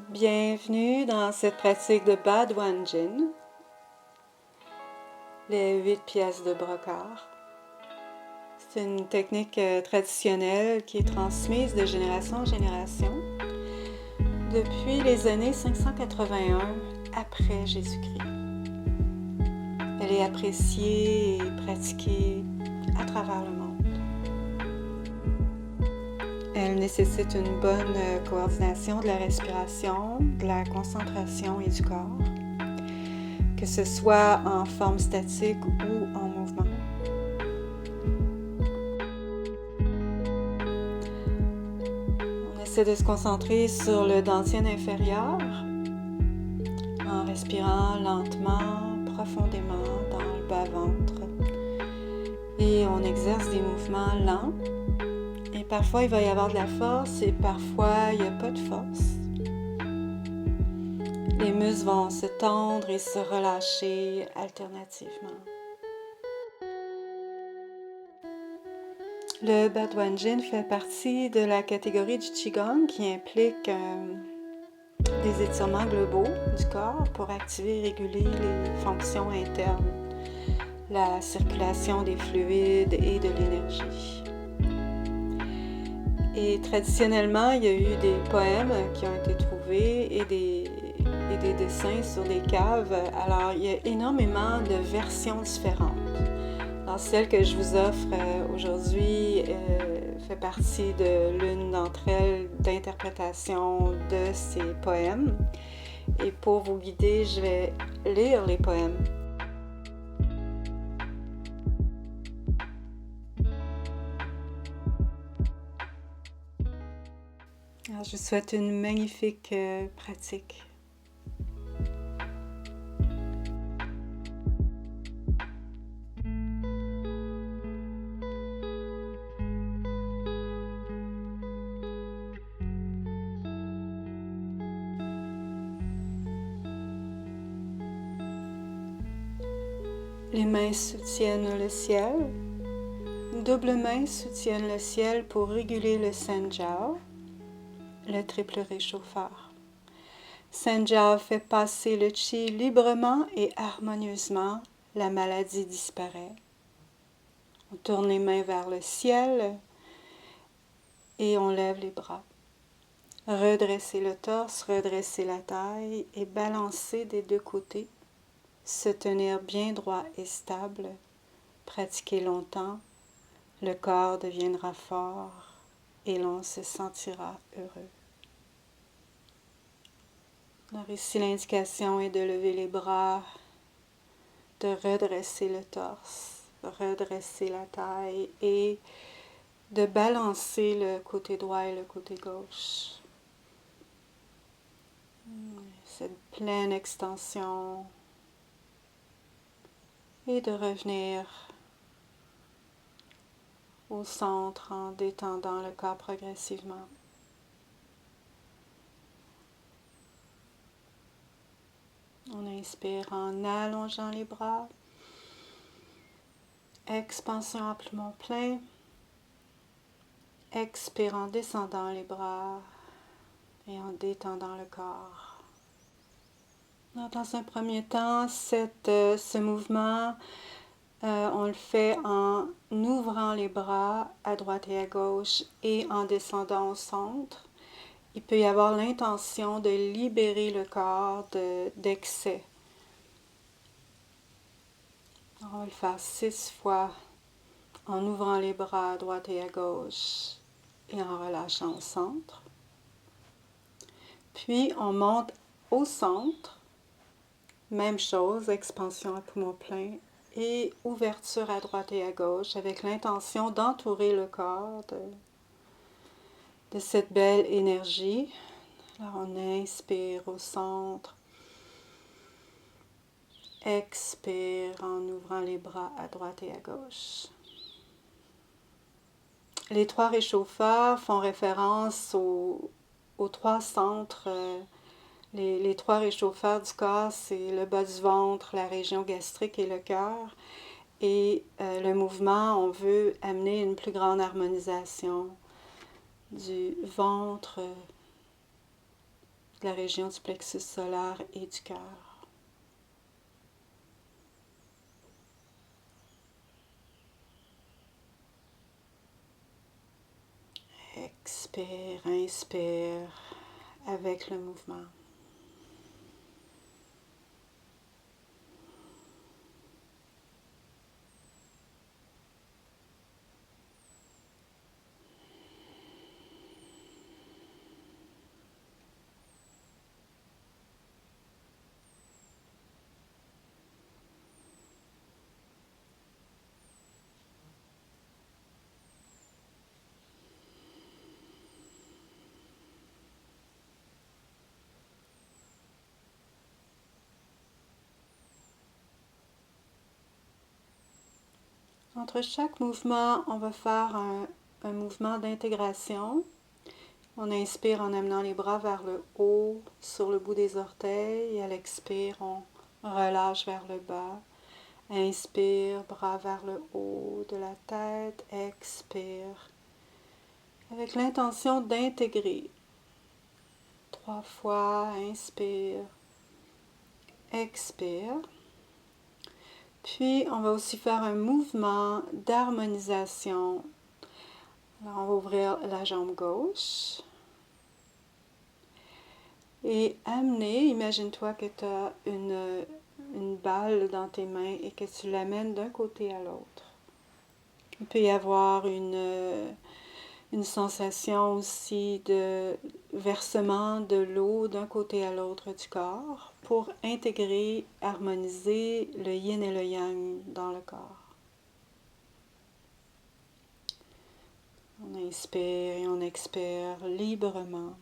Bienvenue dans cette pratique de Badwanjin, les 8 pièces de brocart. C'est une technique traditionnelle qui est transmise de génération en génération depuis les années 581 après Jésus-Christ. Elle est appréciée et pratiquée à travers le monde. Elle nécessite une bonne coordination de la respiration, de la concentration et du corps, que ce soit en forme statique ou en mouvement. On essaie de se concentrer sur le dantian inférieur en respirant lentement, profondément dans le bas-ventre. Et on exerce des mouvements lents. Et parfois, il va y avoir de la force et parfois, il n'y a pas de force. Les muscles vont se tendre et se relâcher alternativement. Le Badwanjin fait partie de la catégorie du Qigong qui implique des étirements globaux du corps pour activer et réguler les fonctions internes, la circulation des fluides et de l'énergie. Et traditionnellement, il y a eu des poèmes qui ont été trouvés et des dessins sur des caves. Alors, il y a énormément de versions différentes. Alors, celle que je vous offre aujourd'hui fait partie de l'une d'entre elles d'interprétation de ces poèmes. Et pour vous guider, je vais lire les poèmes. Alors, je vous souhaite une magnifique pratique. Les mains soutiennent le ciel. Double main soutiennent le ciel pour réguler le Sanjiao, le triple réchauffeur. Sanjiao fait passer le chi librement et harmonieusement. La maladie disparaît. On tourne les mains vers le ciel et on lève les bras. Redresser le torse, redresser la taille et balancer des deux côtés. Se tenir bien droit et stable. Pratiquer longtemps. Le corps deviendra fort et l'on se sentira heureux. Alors ici, l'indication est de lever les bras, de redresser le torse, redresser la taille et de balancer le côté droit et le côté gauche. Cette pleine extension et de revenir au centre en détendant le corps progressivement. On inspire en allongeant les bras. Expansion à poumon plein. Expire en descendant les bras et en détendant le corps. Dans un premier temps, ce mouvement, on le fait en ouvrant les bras à droite et à gauche et en descendant au centre. Il peut y avoir l'intention de libérer le corps d'excès. On va le faire 6 fois en ouvrant les bras à droite et à gauche et en relâchant au centre. Puis on monte au centre, même chose, expansion à poumon plein et ouverture à droite et à gauche avec l'intention d'entourer le corps de cette belle énergie. Alors on inspire au centre, expire en ouvrant les bras à droite et à gauche. Les 3 réchauffeurs font référence aux 3 centres. Les 3 réchauffeurs du corps, c'est le bas du ventre, la région gastrique et le cœur. Et le mouvement, on veut amener une plus grande harmonisation du ventre de la région du plexus solaire et du cœur. Expire, inspire avec le mouvement. Entre chaque mouvement, on va faire un mouvement d'intégration. On inspire en amenant les bras vers le haut, sur le bout des orteils. Et à l'expire, on relâche vers le bas. Inspire, bras vers le haut de la tête. Expire. Avec l'intention d'intégrer. 3 fois, inspire. Expire. Puis, on va aussi faire un mouvement d'harmonisation. Alors, on va ouvrir la jambe gauche. Et amener, imagine-toi que tu as une balle dans tes mains et que tu l'amènes d'un côté à l'autre. Il peut y avoir une sensation aussi de versement de l'eau d'un côté à l'autre du corps pour intégrer, harmoniser le yin et le yang dans le corps. On inspire et on expire librement.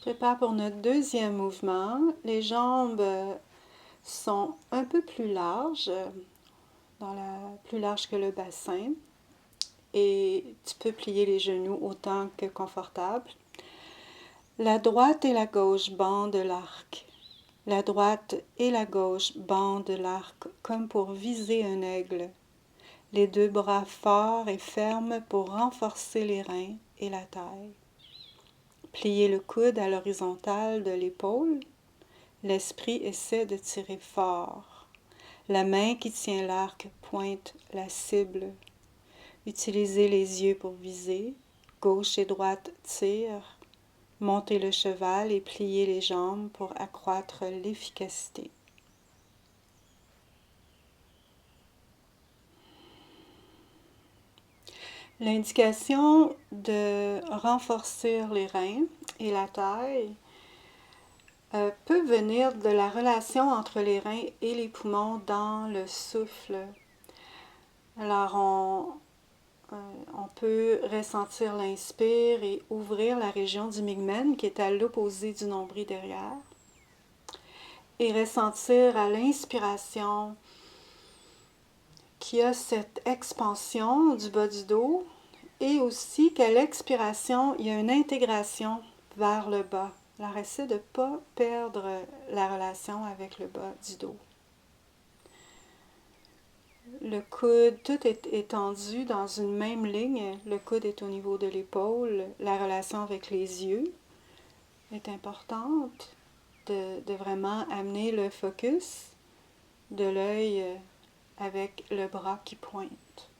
Prépare pour notre deuxième mouvement. Les jambes sont un peu plus larges, plus larges que le bassin. Et tu peux plier les genoux autant que confortable. La droite et la gauche bandent l'arc. La droite et la gauche bandent l'arc comme pour viser un aigle. Les deux bras forts et fermes pour renforcer les reins et la taille. Pliez le coude à l'horizontale de l'épaule. L'esprit essaie de tirer fort. La main qui tient l'arc pointe la cible. Utilisez les yeux pour viser. Gauche et droite tirent. Montez le cheval et pliez les jambes pour accroître l'efficacité. L'indication de renforcer les reins et la taille peut venir de la relation entre les reins et les poumons dans le souffle. Alors, on peut ressentir l'inspire et ouvrir la région du mygmen qui est à l'opposé du nombril derrière. Et ressentir à l'inspiration qu'il y a cette expansion du bas du dos et aussi qu'à l'expiration, il y a une intégration vers le bas. Alors, essaie de ne pas perdre la relation avec le bas du dos. Le coude, tout est étendu dans une même ligne. Le coude est au niveau de l'épaule. La relation avec les yeux est importante. De vraiment amener le focus de l'œil avec le bras qui pointe.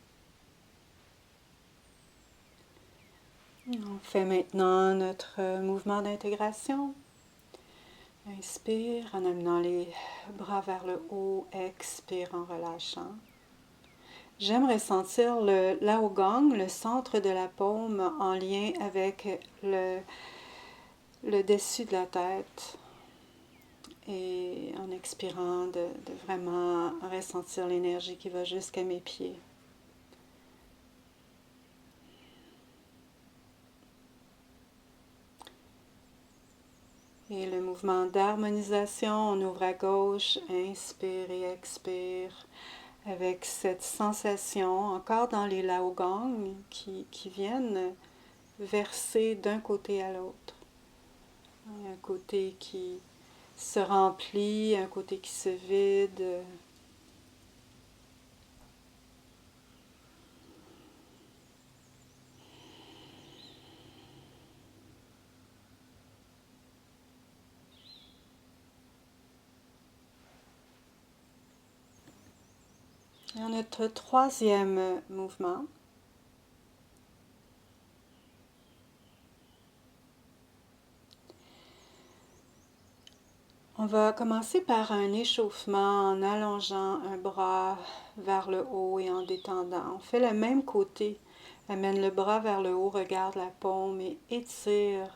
On fait maintenant notre mouvement d'intégration. Inspire en amenant les bras vers le haut. Expire en relâchant. J'aime ressentir le Laogong, le centre de la paume, en lien avec le dessus de la tête. Et en expirant, de vraiment ressentir l'énergie qui va jusqu'à mes pieds. Et le mouvement d'harmonisation, on ouvre à gauche, inspire et expire. Avec cette sensation, encore dans les Laogong qui viennent verser d'un côté à l'autre. Un côté qui se remplit, un côté qui se vide. Et notre troisième mouvement, on va commencer par un échauffement en allongeant un bras vers le haut et en détendant. On fait le même côté. Amène le bras vers le haut, regarde la paume et étire.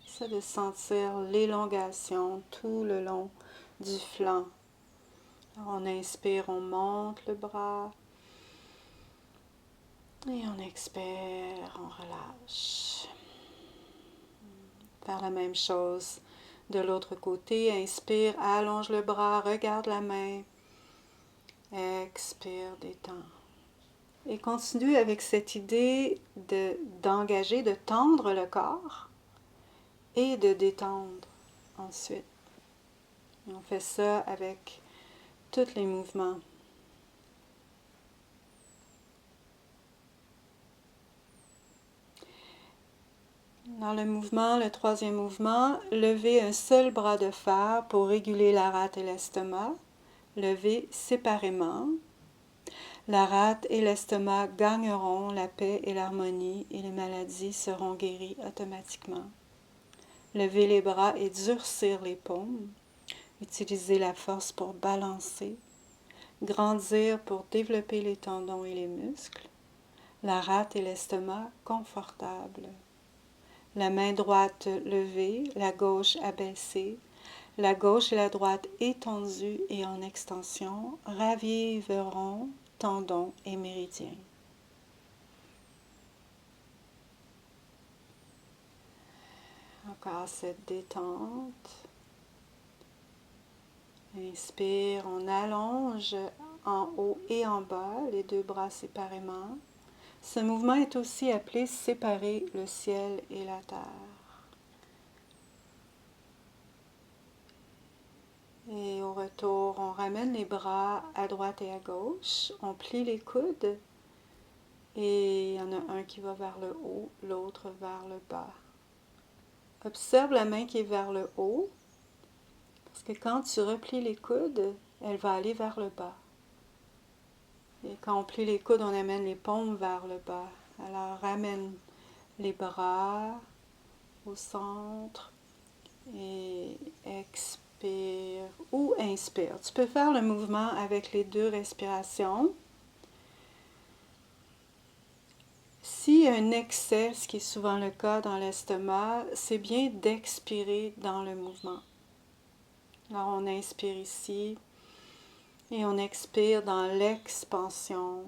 Essaie de sentir l'élongation tout le long du flanc. Alors on inspire, on monte le bras. Et on expire, on relâche. Faire la même chose de l'autre côté. Inspire, allonge le bras, regarde la main. Expire, détends. Et continue avec cette idée d'engager, de tendre le corps et de détendre ensuite. Et on fait ça avec tous les mouvements. Dans le mouvement, le troisième mouvement, levez un seul bras de fer pour réguler la rate et l'estomac. Levez séparément. La rate et l'estomac gagneront la paix et l'harmonie et les maladies seront guéries automatiquement. Levez les bras et durcir les paumes. Utilisez la force pour balancer. Grandir pour développer les tendons et les muscles. La rate et l'estomac confortables. La main droite levée, la gauche abaissée. La gauche et la droite étendues et en extension raviveront tendons et méridiens. Encore cette détente. Inspire, on allonge en haut et en bas les deux bras séparément. Ce mouvement est aussi appelé séparer le ciel et la terre. Et au retour, on ramène les bras à droite et à gauche. On plie les coudes. Et il y en a un qui va vers le haut, l'autre vers le bas. Observe la main qui est vers le haut. Parce que quand tu replies les coudes, elle va aller vers le bas. Et quand on plie les coudes, on amène les paumes vers le bas. Alors ramène les bras au centre et expire ou inspire. Tu peux faire le mouvement avec les deux respirations. S'il y a un excès, ce qui est souvent le cas dans l'estomac, c'est bien d'expirer dans le mouvement. Alors on inspire ici et on expire dans l'expansion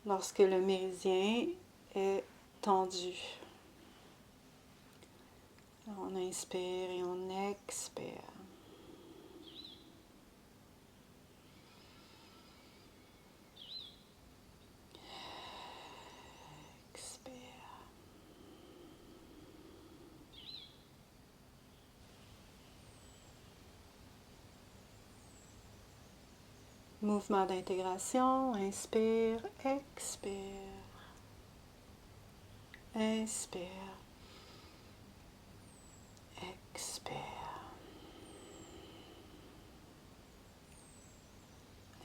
lorsque le méridien est tendu. Alors on inspire et on expire. Expire. Mouvement d'intégration, inspire, expire. Inspire. Expire.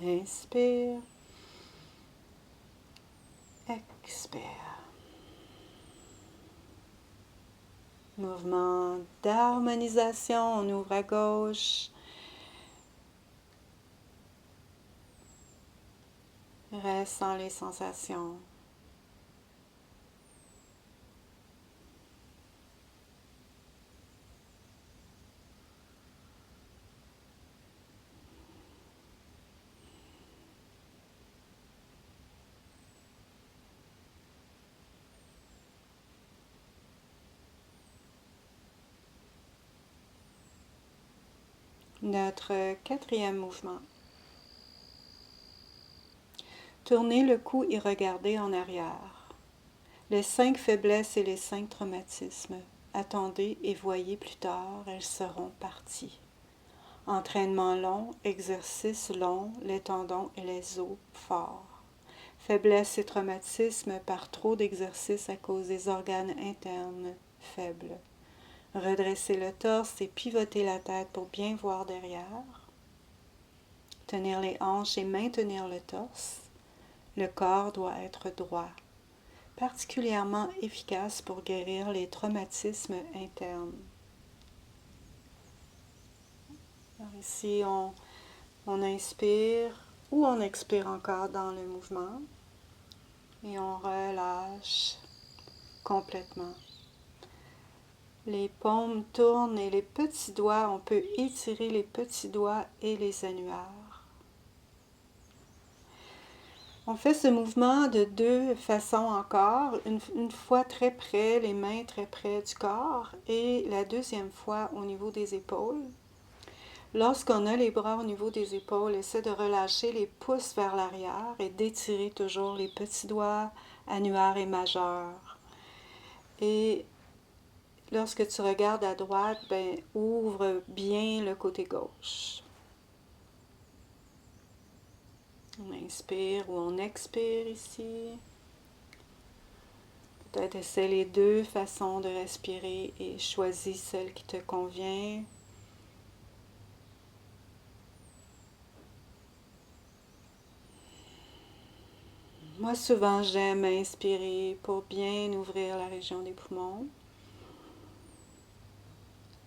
Inspire. Expire. Mouvement d'harmonisation, on ouvre à gauche. Reste dans les sensations. Notre quatrième mouvement. Tournez le cou et regardez en arrière. Les 5 faiblesses et les 5 traumatismes. Attendez et voyez plus tard, elles seront parties. Entraînement long, exercice long, les tendons et les os forts. Faiblesse et traumatisme par trop d'exercice à cause des organes internes faibles. Redresser le torse et pivoter la tête pour bien voir derrière. Tenir les hanches et maintenir le torse. Le corps doit être droit. Particulièrement efficace pour guérir les traumatismes internes. Alors ici, on inspire ou on expire encore dans le mouvement et on relâche complètement. Les paumes tournent et les petits doigts, on peut étirer les petits doigts et les annulaires. On fait ce mouvement de 2 façons encore, une fois très près, les mains très près du corps et la deuxième fois au niveau des épaules. Lorsqu'on a les bras au niveau des épaules, essaie de relâcher les pouces vers l'arrière et d'étirer toujours les petits doigts annulaires et majeurs. Et lorsque tu regardes à droite, ouvre bien le côté gauche. On inspire ou on expire ici. Peut-être essaie les 2 façons de respirer et choisis celle qui te convient. Moi, souvent, j'aime inspirer pour bien ouvrir la région des poumons.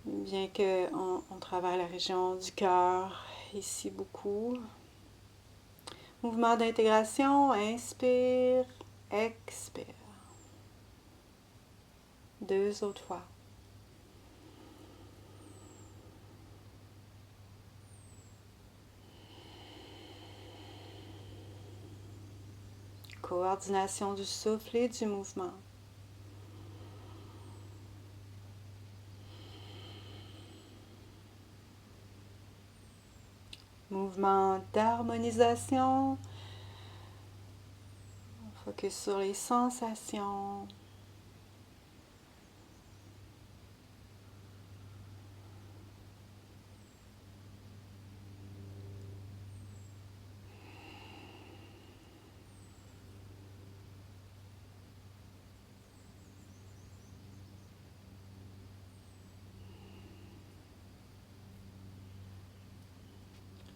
Bien qu'on travaille la région du cœur ici beaucoup. Mouvement d'intégration, inspire, expire. 2 autres fois. Coordination du souffle et du mouvement. Mouvement d'harmonisation. Focus sur les sensations.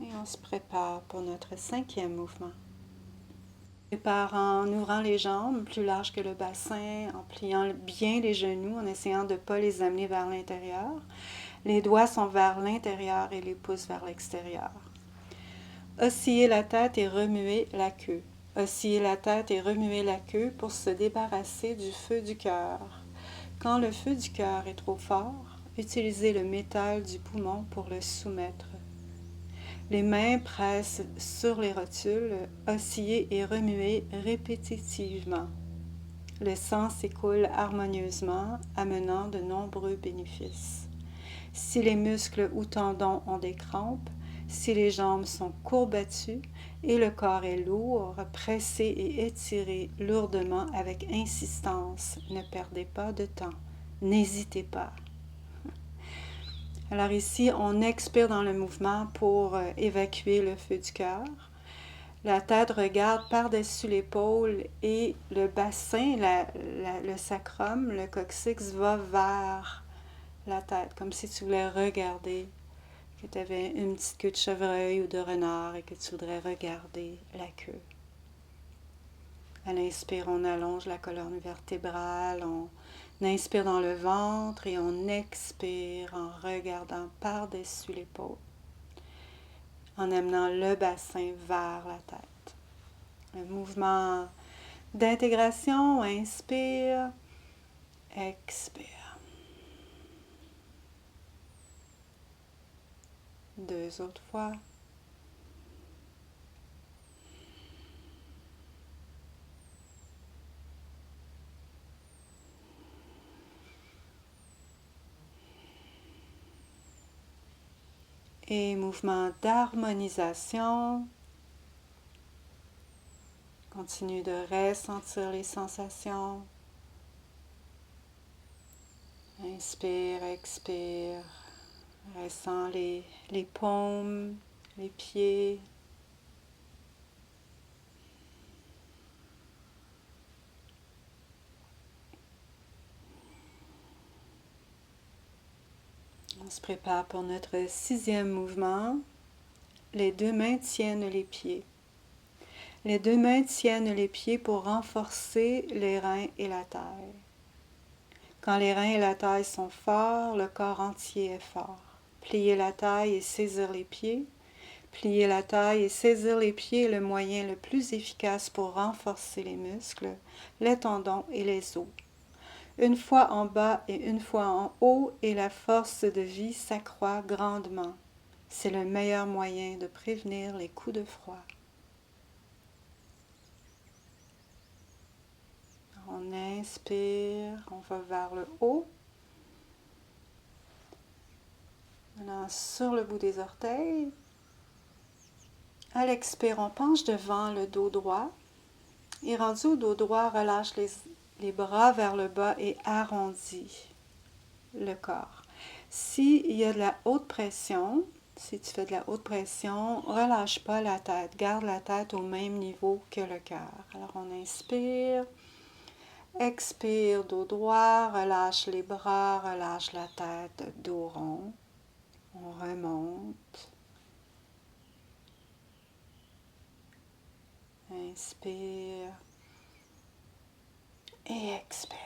Et on se prépare pour notre 5e mouvement. On prépare en ouvrant les jambes plus larges que le bassin, en pliant bien les genoux, en essayant de ne pas les amener vers l'intérieur. Les doigts sont vers l'intérieur et les pouces vers l'extérieur. Osciller la tête et remuer la queue. Osciller la tête et remuer la queue pour se débarrasser du feu du cœur. Quand le feu du cœur est trop fort, utilisez le métal du poumon pour le soumettre. Les mains pressent sur les rotules, osciller et remuer répétitivement. Le sang s'écoule harmonieusement, amenant de nombreux bénéfices. Si les muscles ou tendons ont des crampes, si les jambes sont courbattues et le corps est lourd, pressez et étirez lourdement avec insistance. Ne perdez pas de temps. N'hésitez pas. Alors ici, on expire dans le mouvement pour évacuer le feu du cœur. La tête regarde par-dessus l'épaule et le bassin, le sacrum, le coccyx va vers la tête, comme si tu voulais regarder, que tu avais une petite queue de chevreuil ou de renard et que tu voudrais regarder la queue. À l'inspire, on allonge la colonne vertébrale, on inspire dans le ventre et on expire en regardant par-dessus l'épaule, en amenant le bassin vers la tête. Un mouvement d'intégration, inspire, expire. 2 autres fois. Et mouvement d'harmonisation. Continue de ressentir les sensations. Inspire, expire, ressens les paumes, les pieds. On se prépare pour notre 6e mouvement. Les deux mains tiennent les pieds. Les deux mains tiennent les pieds pour renforcer les reins et la taille. Quand les reins et la taille sont forts, le corps entier est fort. Plier la taille et saisir les pieds. Plier la taille et saisir les pieds est le moyen le plus efficace pour renforcer les muscles, les tendons et les os. Une fois en bas et une fois en haut, et la force de vie s'accroît grandement. C'est le meilleur moyen de prévenir les coups de froid. On inspire, on va vers le haut. Maintenant, sur le bout des orteils. À l'expire, on penche devant le dos droit. Et rendu au dos droit, relâche les bras vers le bas et arrondis le corps. S'il y a de la haute pression, si tu fais de la haute pression, relâche pas la tête. Garde la tête au même niveau que le cœur. Alors, on inspire. Expire, dos droit, relâche les bras, relâche la tête, dos rond. On remonte. Inspire et expire.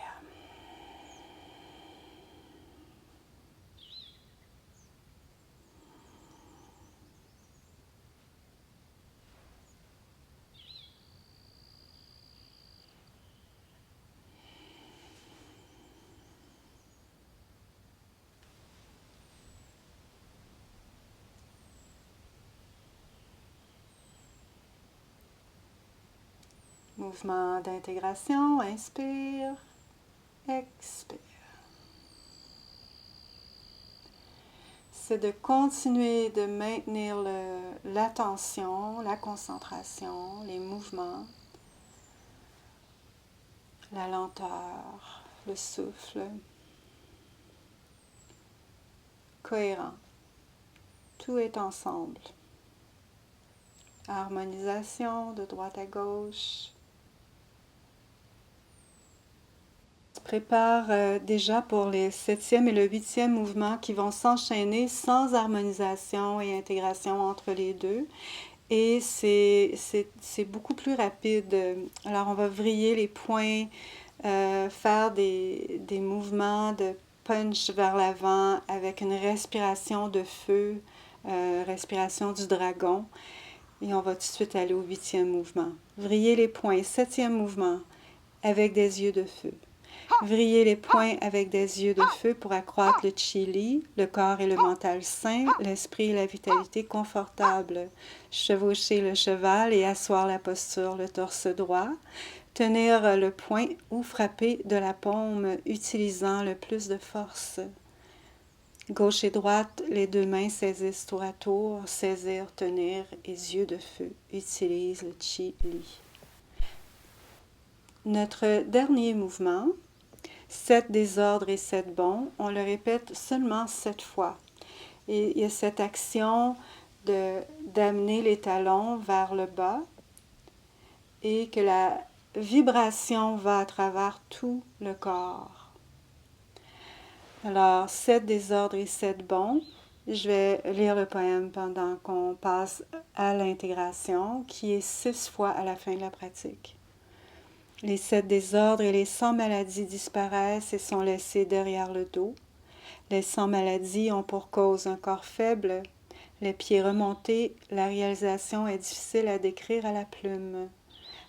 Mouvement d'intégration, inspire, expire. C'est de continuer de maintenir l'attention, la concentration, les mouvements, la lenteur, le souffle, cohérent. Tout est ensemble. Harmonisation de droite à gauche. On se prépare déjà pour les 7e et le 8e mouvement qui vont s'enchaîner sans harmonisation et intégration entre les deux. Et c'est beaucoup plus rapide. Alors on va vriller les poings, faire des mouvements de punch vers l'avant avec une respiration de feu, respiration du dragon. Et on va tout de suite aller au 8e mouvement. Vriller les poings, 7e mouvement, avec des yeux de feu. Vriller les poings avec des yeux de feu pour accroître le chi-li, le corps et le mental sain, l'esprit et la vitalité confortable. Chevaucher le cheval et asseoir la posture, le torse droit. Tenir le poing ou frapper de la paume utilisant le plus de force. Gauche et droite, les deux mains saisissent tour à tour, saisir, tenir et yeux de feu. Utilise le chi-li. Notre dernier mouvement, 7 désordres et 7 bons, on le répète seulement 7 fois. Et il y a cette action d'amener les talons vers le bas et que la vibration va à travers tout le corps. Alors, 7 désordres et 7 bons. Je vais lire le poème pendant qu'on passe à l'intégration, qui est 6 fois à la fin de la pratique. Les 7 désordres et les 100 maladies disparaissent et sont laissés derrière le dos. Les 100 maladies ont pour cause un corps faible, les pieds remontés, la réalisation est difficile à décrire à la plume.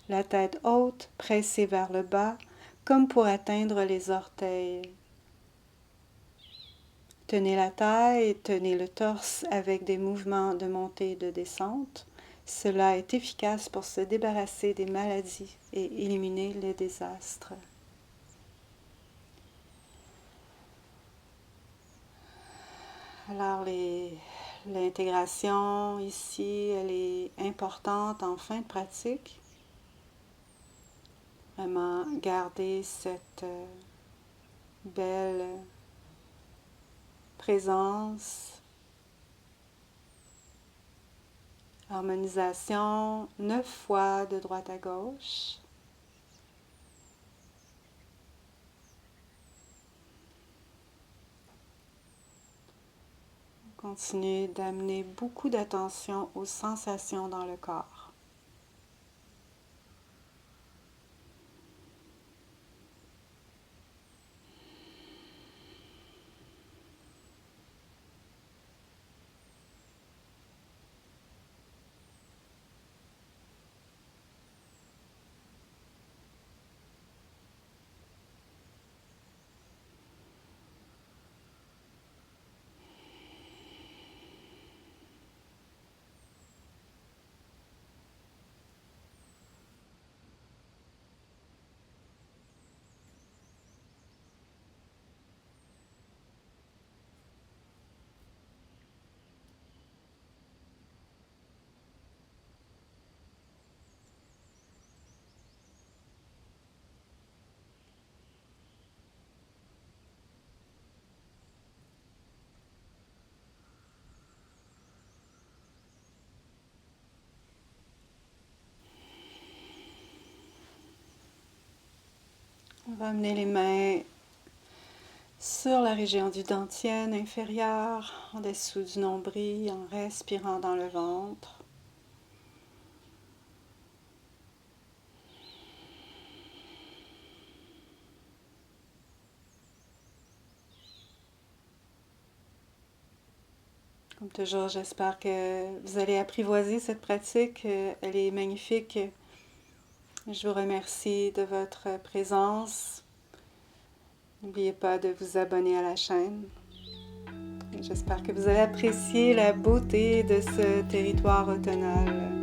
La tête haute, pressée vers le bas, comme pour atteindre les orteils. Tenez la taille, tenez le torse avec des mouvements de montée et de descente. Cela est efficace pour se débarrasser des maladies et éliminer les désastres. Alors l'intégration ici, elle est importante en fin de pratique. Vraiment garder cette belle présence, harmonisation 9 fois de droite à gauche. Continuez d'amener beaucoup d'attention aux sensations dans le corps. On va amener les mains sur la région du dantienne inférieure, en dessous du nombril, en respirant dans le ventre. Comme toujours, j'espère que vous allez apprivoiser cette pratique. Elle est magnifique. Je vous remercie de votre présence. N'oubliez pas de vous abonner à la chaîne. J'espère que vous allez apprécier la beauté de ce territoire automnal.